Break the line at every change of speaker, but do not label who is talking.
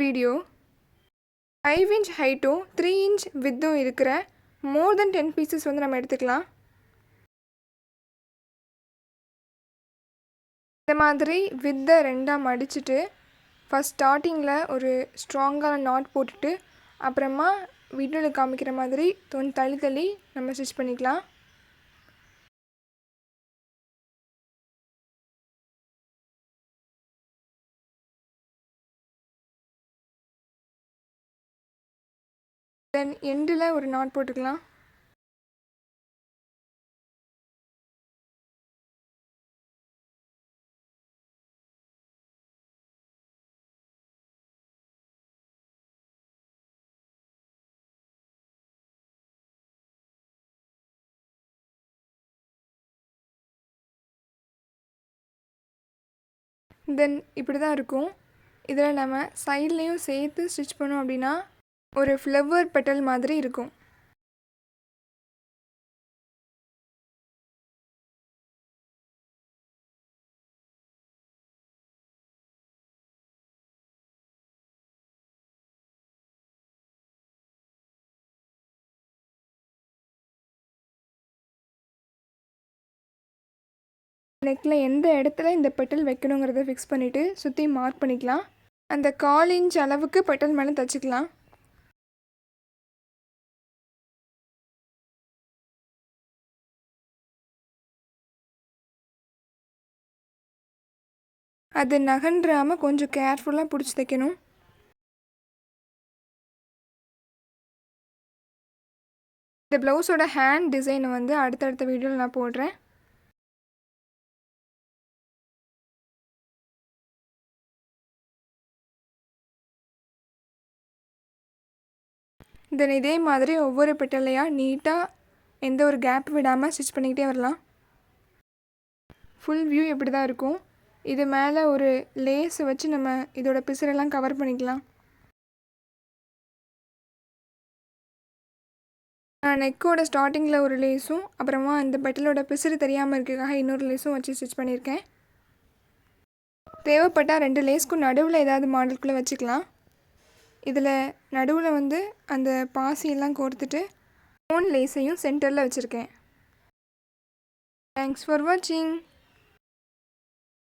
Video 5 inch ஹைட்டும் 3 inch வித்தும் இருக்கிற மோர் தென் 10 pieces வந்து நம்ம எடுத்துக்கலாம். இந்த மாதிரி வித்தை ரெண்டாக மடிச்சுட்டு ஃபஸ்ட் ஸ்டார்டிங்கில் ஒரு ஸ்ட்ராங்கான நாட் போட்டுட்டு அப்புறமா வீடியோவில் காமிக்கிற மாதிரி தள்ளி தள்ளி நம்ம ஸ்டிச் பண்ணிக்கலாம். தென் எண்டில் ஒரு நாட் போட்டுக்கலாம். தென் இப்படி தான் இருக்கும். இதில் நம்ம சைட்லேயும் சேர்த்து ஸ்டிச் பண்ணோம் அப்படின்னா ஒரு ஃப்ளவர் பெட்டல் மாதிரி இருக்கும். நெக்கில் எந்த இடத்துல இந்த பெட்டல் வைக்கணுங்கிறத ஃபிக்ஸ் பண்ணிவிட்டு சுற்றி மார்க் பண்ணிக்கலாம். அந்த 1/4 inch அளவுக்கு பெட்டல் மேலே தைச்சிக்கலாம். அது நகன்றாமல் கொஞ்சம் கேர்ஃபுல்லாக பிடிச்சி தைக்கணும். இந்த ப்ளவுஸோட ஹேண்ட் டிசைனை வந்து அடுத்தடுத்த வீடியோவில் நான் போடுறேன். தென் இதே மாதிரி ஒவ்வொரு பெட்டலையாக நீட்டாக எந்த ஒரு கேப் விடாமல் ஸ்டிச் பண்ணிக்கிட்டே வரலாம். ஃபுல் வியூ இப்படி தான் இருக்கும். இது மேலே ஒரு லேஸ் வச்சு நம்ம இதோட பிசுரெல்லாம் கவர் பண்ணிக்கலாம். நான் நெக்கோட ஸ்டார்டிங்கில் ஒரு லேஸும் அப்புறமா இந்த பெட்டலோட பிசுறு தெரியாமல் இருக்கிறதுக்காக இன்னொரு லேஸும் வச்சு ஸ்டிச் பண்ணியிருக்கேன். தேவைப்பட்டால் 2 லேஸ்க்கும் நடுவில் ஏதாவது மாடலுக்குள்ளே வச்சுக்கலாம். இதில் நடுவில் வந்து அந்த பாசியெல்லாம் கோர்த்துட்டு ஓன் லேஸையும் சென்டரில் வச்சுருக்கேன். தேங்க்ஸ் ஃபார் வாட்சிங்.